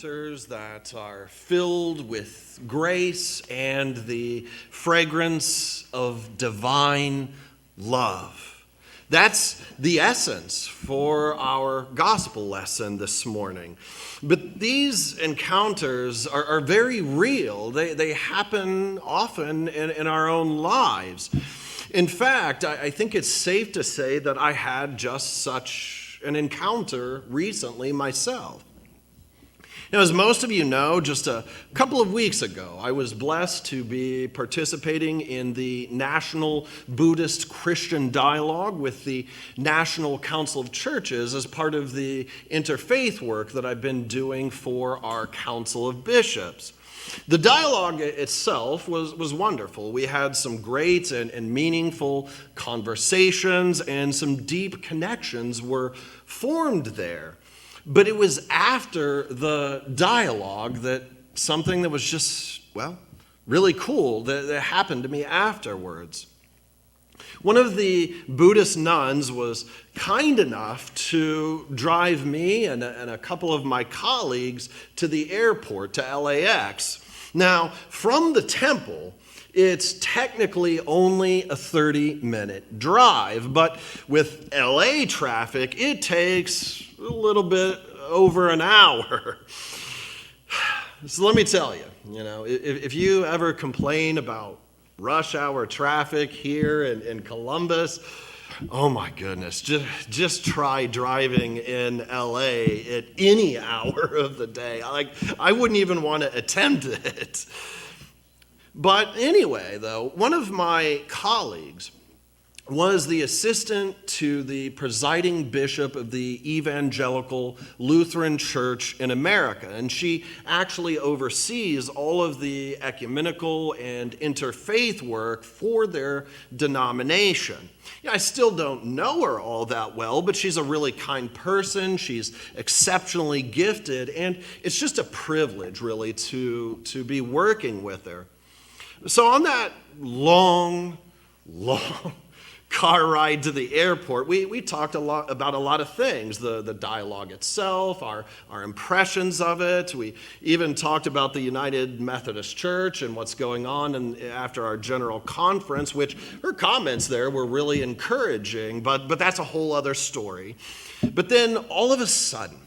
encounters that are filled with grace and the fragrance of divine love. That's the essence for our gospel lesson this morning. But these encounters are very real. They happen often in our own lives. In fact, I think it's safe to say that I had just such an encounter recently myself. Now, as most of you know, just a couple of weeks ago, I was blessed to be participating in the National Buddhist Christian Dialogue with the National Council of Churches as part of the interfaith work that I've been doing for our Council of Bishops. The dialogue itself was wonderful. We had some great and meaningful conversations, and some deep connections were formed there. But it was after the dialogue that something that was just, really cool that happened to me afterwards. One of the Buddhist nuns was kind enough to drive me and a couple of my colleagues to the airport, to LAX. Now, from the temple, it's technically only a 30-minute drive, but with LA traffic, it takes a little bit over an hour. So let me tell you, if you ever complain about rush hour traffic here in Columbus, oh my goodness, just try driving in LA at any hour of the day. I wouldn't even want to attempt it. But anyway, though, one of my colleagues was the assistant to the presiding bishop of the Evangelical Lutheran Church in America, and she actually oversees all of the ecumenical and interfaith work for their denomination. I still don't know her all that well, but she's a really kind person. She's exceptionally gifted, and it's just a privilege, really, to be working with her. So on that long car ride to the airport, we talked about a lot of things, the dialogue itself, our impressions of it. We even talked about the United Methodist Church and what's going on after our general conference, which her comments there were really encouraging, but that's a whole other story. But then all of a sudden,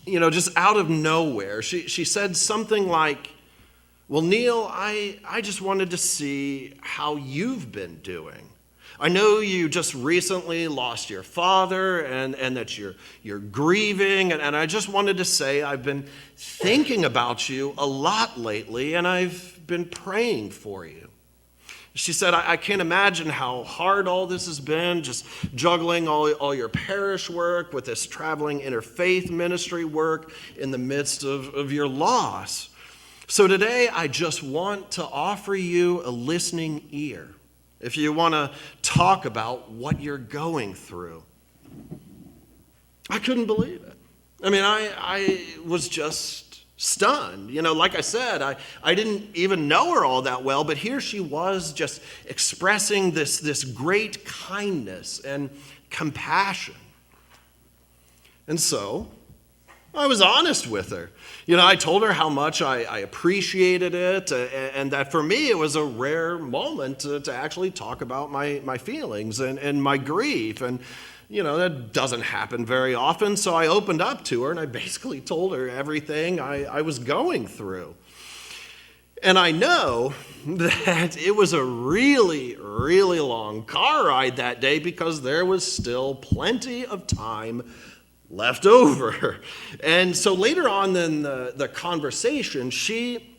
just out of nowhere, she said something like, "Well, Neil, I just wanted to see how you've been doing. I know you just recently lost your father and that you're grieving, and I just wanted to say I've been thinking about you a lot lately, and I've been praying for you." She said, I can't imagine how hard all this has been, just juggling all your parish work with this traveling interfaith ministry work in the midst of your loss. So today, I just want to offer you a listening ear if you want to talk about what you're going through. I couldn't believe it. I was just stunned. Like I said, I didn't even know her all that well, but here she was just expressing this great kindness and compassion. And so I was honest with her. I told her how much I appreciated it, and that for me it was a rare moment to actually talk about my feelings and my grief. And, that doesn't happen very often, so I opened up to her, and I basically told her everything I was going through. And I know that it was a really, really long car ride that day because there was still plenty of time left over. And so later on in the conversation, she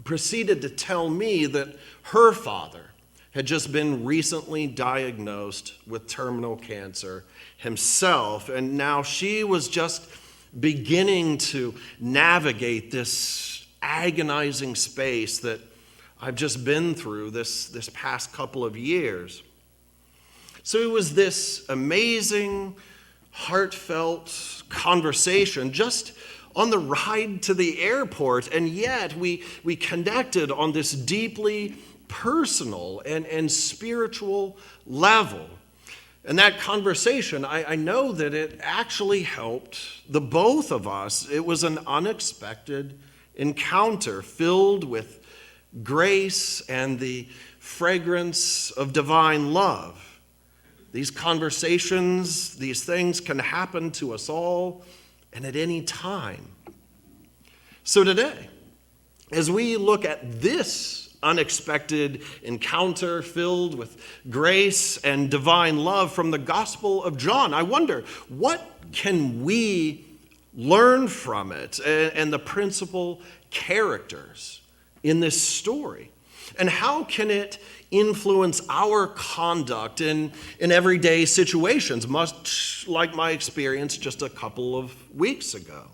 proceeded to tell me that her father had just been recently diagnosed with terminal cancer himself, and now she was just beginning to navigate this agonizing space that I've just been through this past couple of years. So it was this amazing, heartfelt conversation just on the ride to the airport, and yet we connected on this deeply personal and spiritual level. And that conversation, I know that it actually helped the both of us. It was an unexpected encounter filled with grace and the fragrance of divine love. These conversations, these things can happen to us all and at any time. So today, as we look at this unexpected encounter filled with grace and divine love from the Gospel of John, I wonder, what can we learn from it and the principal characters in this story? And how can it influence our conduct in everyday situations, much like my experience just a couple of weeks ago?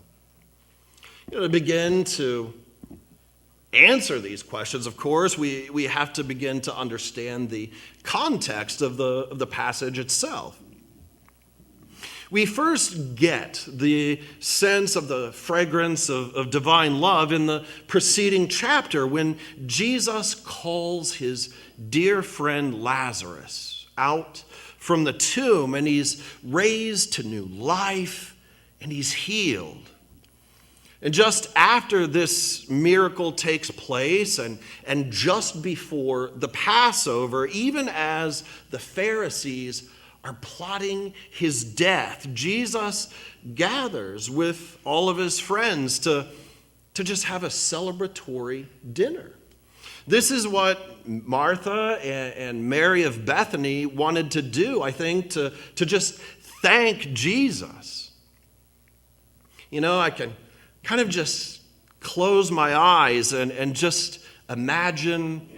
To begin to answer these questions, of course, we have to begin to understand the context of the passage itself. We first get the sense of the fragrance of divine love in the preceding chapter when Jesus calls his dear friend Lazarus out from the tomb, and he's raised to new life and he's healed. And just after this miracle takes place and just before the Passover, even as the Pharisees are plotting his death, Jesus gathers with all of his friends to just have a celebratory dinner. This is what Martha and Mary of Bethany wanted to do, I think, to just thank Jesus. I can kind of just close my eyes and just imagine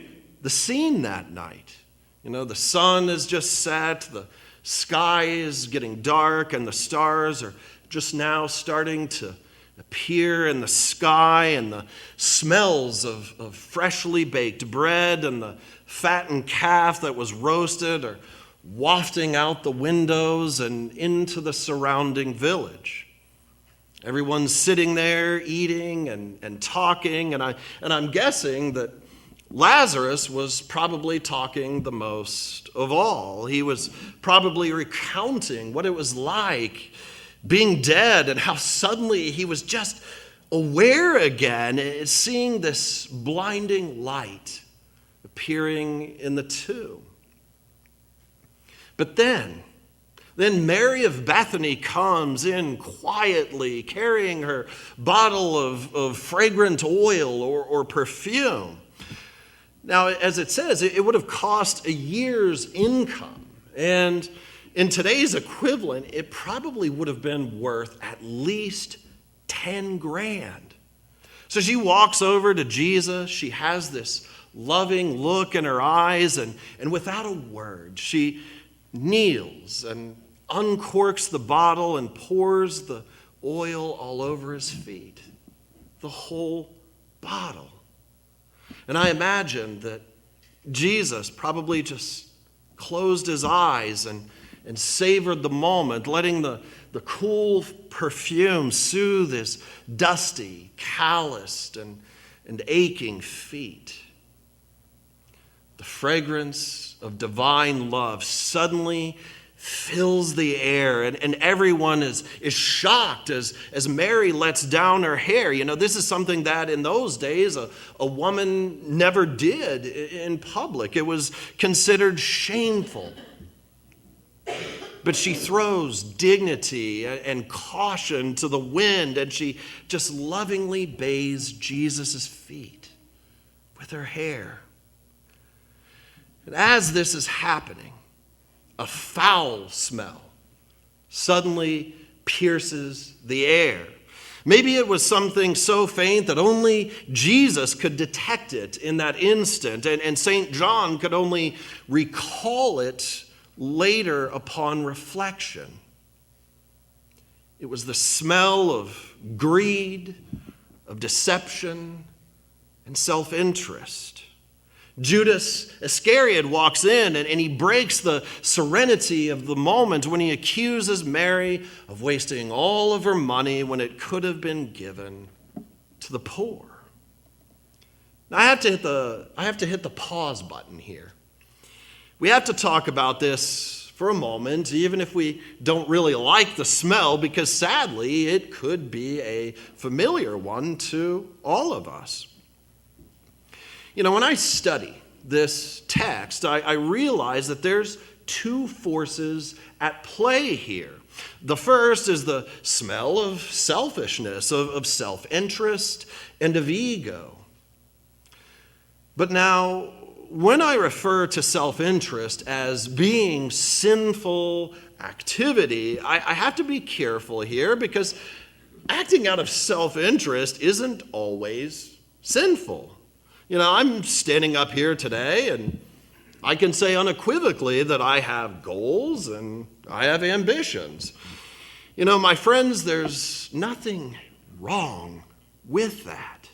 the scene that night. The sun is just set, the sky is getting dark, and the stars are just now starting to appear in the sky, and the smells of freshly baked bread and the fattened calf that was roasted are wafting out the windows and into the surrounding village. Everyone's sitting there eating and talking, and I'm guessing that Lazarus was probably talking the most of all. He was probably recounting what it was like being dead and how suddenly he was just aware again, seeing this blinding light appearing in the tomb. But then Mary of Bethany comes in quietly, carrying her bottle of fragrant oil or perfume. Now, as it says, it would have cost a year's income. And in today's equivalent, it probably would have been worth at least 10 grand. So she walks over to Jesus. She has this loving look in her eyes, and without a word, she kneels and uncorks the bottle and pours the oil all over his feet, the whole bottle. And I imagine that Jesus probably just closed his eyes and savored the moment, letting the cool perfume soothe his dusty, calloused, and aching feet. The fragrance of divine love suddenly fills the air, and everyone is shocked as Mary lets down her hair. This is something that in those days a woman never did in public. It was considered shameful. But she throws dignity and caution to the wind, and she just lovingly bathes Jesus' feet with her hair. And as this is happening, a foul smell suddenly pierces the air. Maybe it was something so faint that only Jesus could detect it in that instant, and St. John could only recall it later upon reflection. It was the smell of greed, of deception, and self-interest. Judas Iscariot walks in and he breaks the serenity of the moment when he accuses Mary of wasting all of her money when it could have been given to the poor. Now I have to hit the pause button here. We have to talk about this for a moment, even if we don't really like the smell, because sadly, it could be a familiar one to all of us. When I study this text, I realize that there's two forces at play here. The first is the smell of selfishness, of self-interest, and of ego. But now, when I refer to self-interest as being sinful activity, I have to be careful here, because acting out of self-interest isn't always sinful. I'm standing up here today, and I can say unequivocally that I have goals and I have ambitions. My friends, there's nothing wrong with that.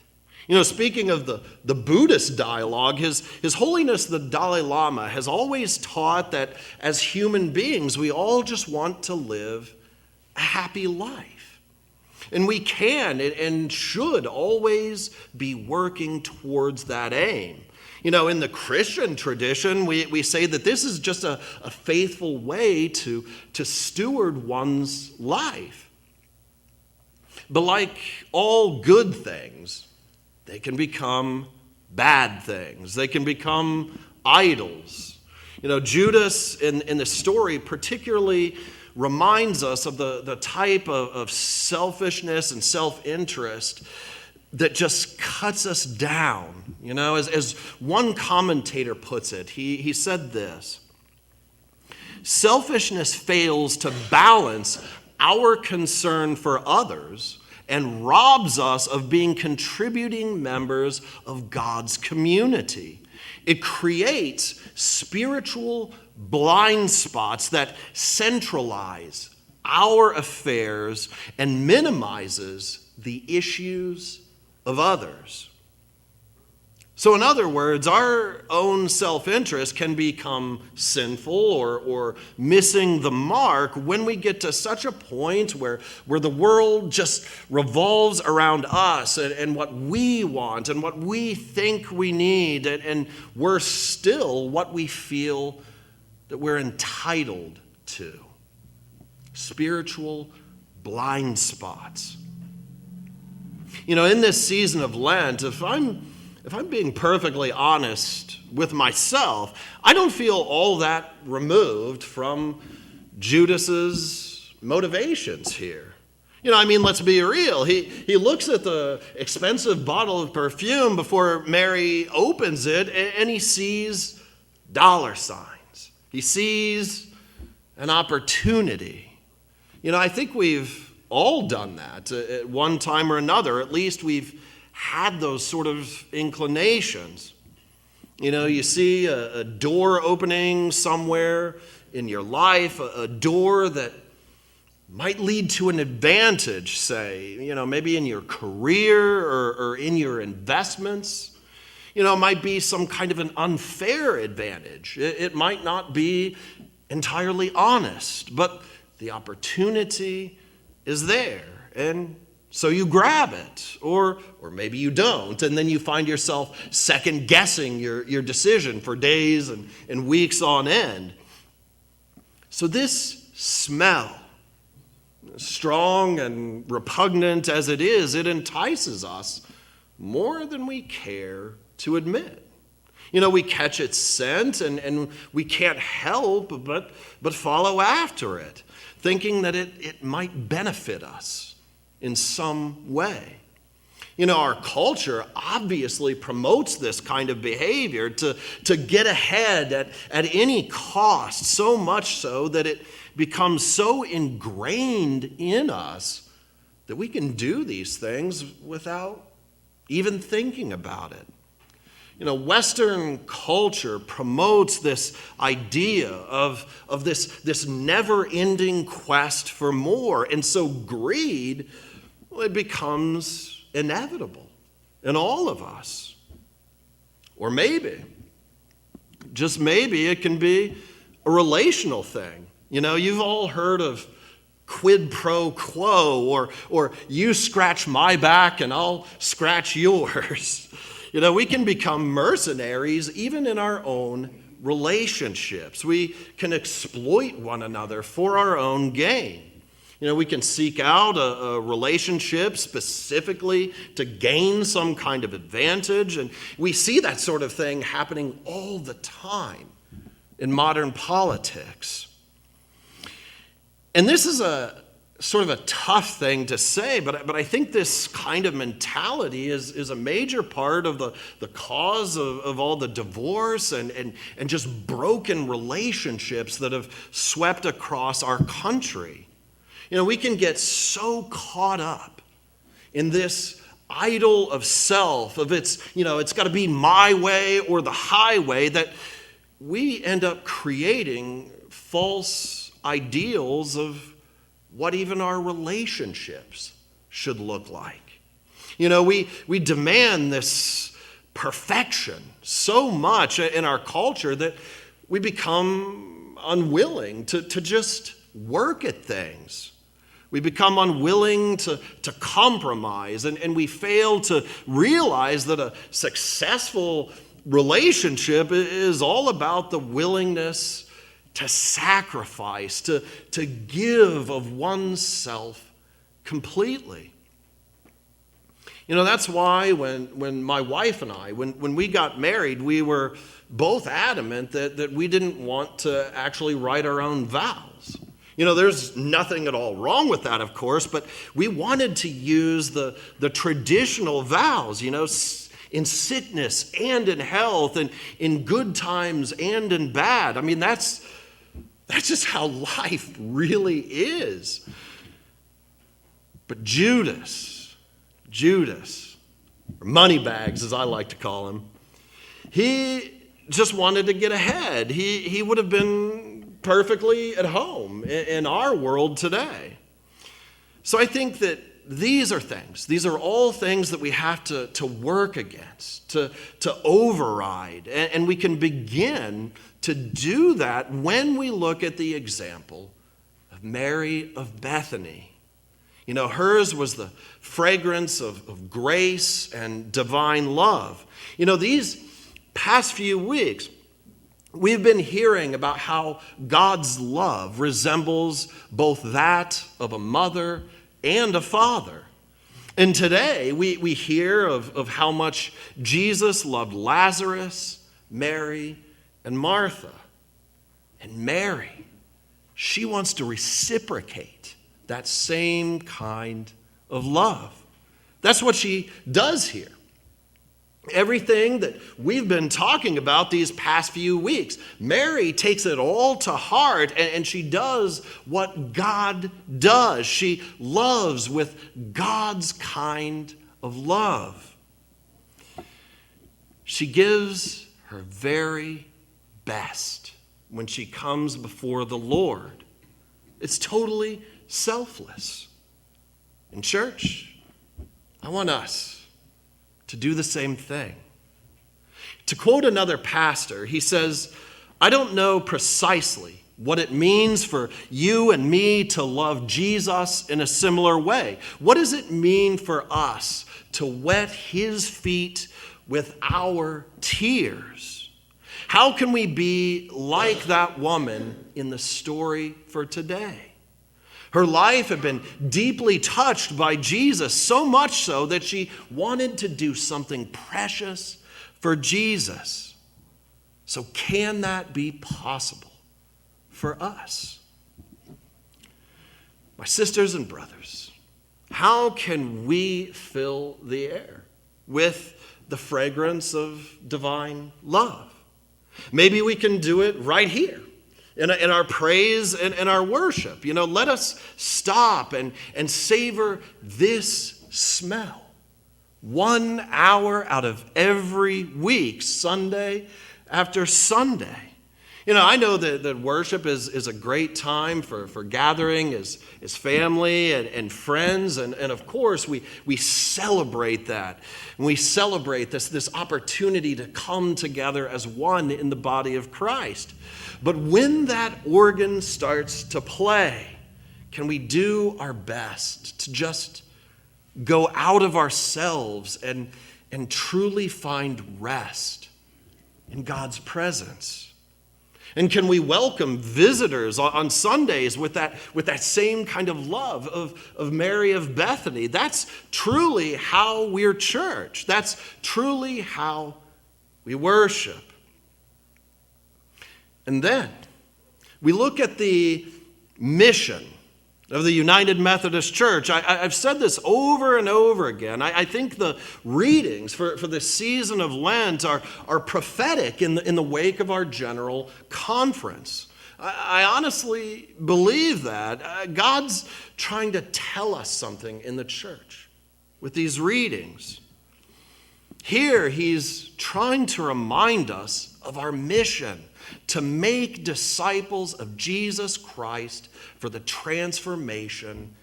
Speaking of the Buddhist dialogue, His Holiness the Dalai Lama has always taught that as human beings, we all just want to live a happy life. And we can and should always be working towards that aim. In the Christian tradition, we say that this is just a faithful way to steward one's life. But like all good things, they can become bad things. They can become idols. Judas in the story particularly reminds us of the type of selfishness and self-interest that just cuts us down. As one commentator puts it, he said this: selfishness fails to balance our concern for others and robs us of being contributing members of God's community. It creates spiritual blind spots that centralize our affairs and minimizes the issues of others. So in other words, our own self-interest can become sinful or missing the mark when we get to such a point where the world just revolves around us and what we want and what we think we need, and worse still, what we feel that we're entitled to. Spiritual blind spots. In this season of Lent, if I'm being perfectly honest with myself, I don't feel all that removed from Judas's motivations here. Let's be real. He looks at the expensive bottle of perfume before Mary opens it, and he sees dollar signs. He sees an opportunity. I think we've all done that at one time or another. At least we've had those sort of inclinations. You see a door opening somewhere in your life, a door that might lead to an advantage, say, maybe in your career or in your investments. It might be some kind of an unfair advantage. It might not be entirely honest, but the opportunity is there, and so you grab it, or maybe you don't, and then you find yourself second-guessing your decision for days and weeks on end. So this smell, strong and repugnant as it is, it entices us more than we care to admit. We catch its scent and we can't help but follow after it, thinking that it might benefit us in some way. Our culture obviously promotes this kind of behavior to get ahead at any cost, so much so that it becomes so ingrained in us that we can do these things without even thinking about it. Western culture promotes this idea of this never-ending quest for more, and so greed, it becomes inevitable in all of us. Or maybe, just maybe, it can be a relational thing. You've all heard of quid pro quo, or you scratch my back and I'll scratch yours. We can become mercenaries even in our own relationships. We can exploit one another for our own gain. We can seek out a relationship specifically to gain some kind of advantage. And we see that sort of thing happening all the time in modern politics. And this is a sort of a tough thing to say, but I think this kind of mentality is a major part of the cause of all the divorce and just broken relationships that have swept across our country. We can get so caught up in this idol of self, of it's got to be my way or the highway, that we end up creating false ideals of what even our relationships should look like. We demand this perfection so much in our culture that we become unwilling to just work at things. We become unwilling to compromise, and we fail to realize that a successful relationship is all about the willingness to sacrifice, to give of oneself completely. That's why when my wife and I, when we got married, we were both adamant that we didn't want to actually write our own vows. There's nothing at all wrong with that, of course, but we wanted to use the traditional vows, in sickness and in health, and in good times and in bad. I mean, that's just how life really is. But Judas, or Moneybags as I like to call him, he just wanted to get ahead. He would have been perfectly at home in our world today. So I think that these are all things that we have to work against, to override. And we can begin to do that when we look at the example of Mary of Bethany. Hers was the fragrance of grace and divine love. These past few weeks, we've been hearing about how God's love resembles both that of a mother and a father. And today we hear of how much Jesus loved Lazarus, Mary, and Martha. And Mary, she wants to reciprocate that same kind of love. That's what she does here. Everything that we've been talking about these past few weeks, Mary takes it all to heart, and she does what God does. She loves with God's kind of love. She gives her very best when she comes before the Lord. It's totally selfless. In church, I want us to do the same thing. To quote another pastor, he says, "I don't know precisely what it means for you and me to love Jesus in a similar way. What does it mean for us to wet his feet with our tears? How can we be like that woman in the story for today? Her life had been deeply touched by Jesus, so much so that she wanted to do something precious for Jesus. So can that be possible for us? My sisters and brothers, how can we fill the air with the fragrance of divine love? Maybe we can do it right here. In our praise and in our worship. Let us stop and savor this smell. 1 hour out of every week, Sunday after Sunday. I know that worship is a great time for gathering as family and friends. And of course, we celebrate that. And we celebrate this opportunity to come together as one in the body of Christ. But when that organ starts to play, can we do our best to just go out of ourselves and truly find rest in God's presence? And can we welcome visitors on Sundays with that same kind of love of Mary of Bethany? That's truly how we're church. That's truly how we worship. And then we look at the mission of the United Methodist Church. I've said this over and over again. I think the readings for the season of Lent are prophetic in the wake of our general conference. I honestly believe that. God's trying to tell us something in the church with these readings. Here, he's trying to remind us of our mission to make disciples of Jesus Christ for the transformation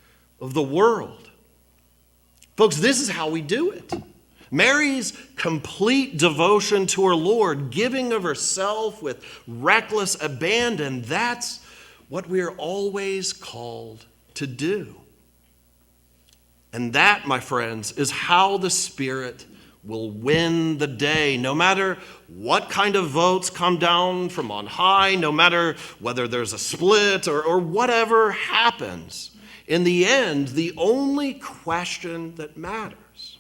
of the world. Folks, this is how we do it. Mary's complete devotion to her Lord, giving of herself with reckless abandon, that's what we're always called to do. And that, my friends, is how the Spirit will win the day, no matter what kind of votes come down from on high, no matter whether there's a split or whatever happens. In the end, the only question that matters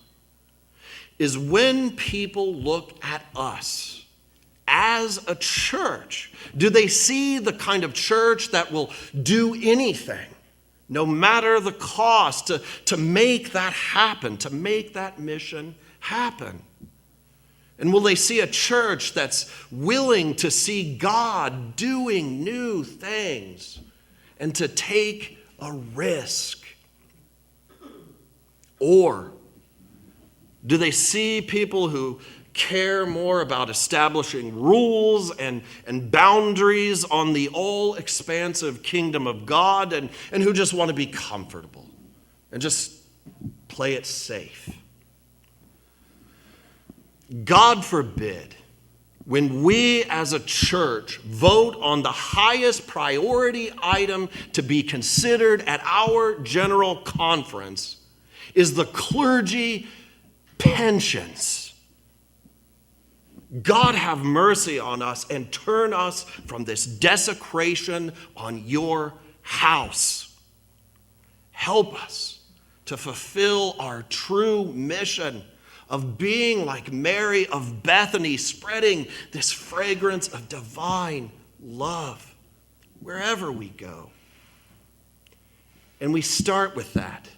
is when people look at us as a church, do they see the kind of church that will do anything, no matter the cost, to make that happen, to make that mission happen? And will they see a church that's willing to see God doing new things and to take a risk? Or do they see people who care more about establishing rules and boundaries on the all-expansive kingdom of God and who just want to be comfortable and just play it safe? God forbid, when we as a church vote on the highest priority item to be considered at our general conference is the clergy pensions. God have mercy on us and turn us from this desecration on your house. Help us to fulfill our true mission of being like Mary of Bethany, spreading this fragrance of divine love wherever we go. And we start with that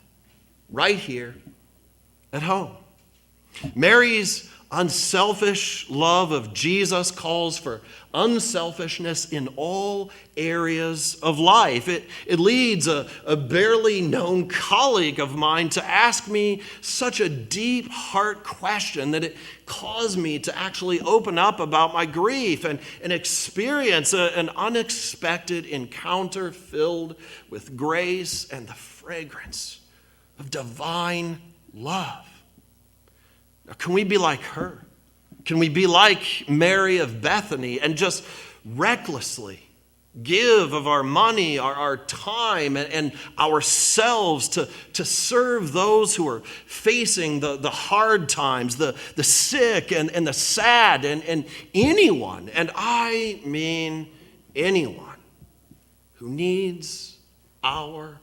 right here at home. Mary's unselfish love of Jesus calls for unselfishness in all areas of life. It leads a barely known colleague of mine to ask me such a deep heart question that it caused me to actually open up about my grief and experience an unexpected encounter filled with grace and the fragrance of divine love. Now, can we be like her? Can we be like Mary of Bethany and just recklessly give of our money, our time, and ourselves to serve those who are facing the hard times, the sick and the sad, and anyone, and I mean anyone, who needs our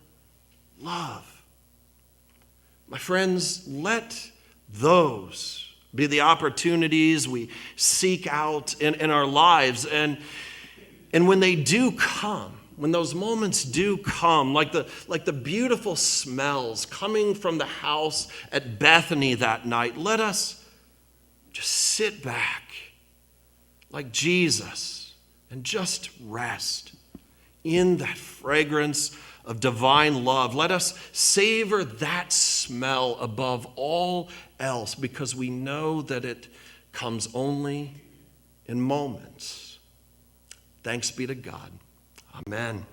love? My friends, let those be the opportunities we seek out in our lives. And when they do come, when those moments do come, like the beautiful smells coming from the house at Bethany that night, let us just sit back like Jesus and just rest in that fragrance of divine love. Let us savor that smell above all else, because we know that it comes only in moments. Thanks be to God. Amen.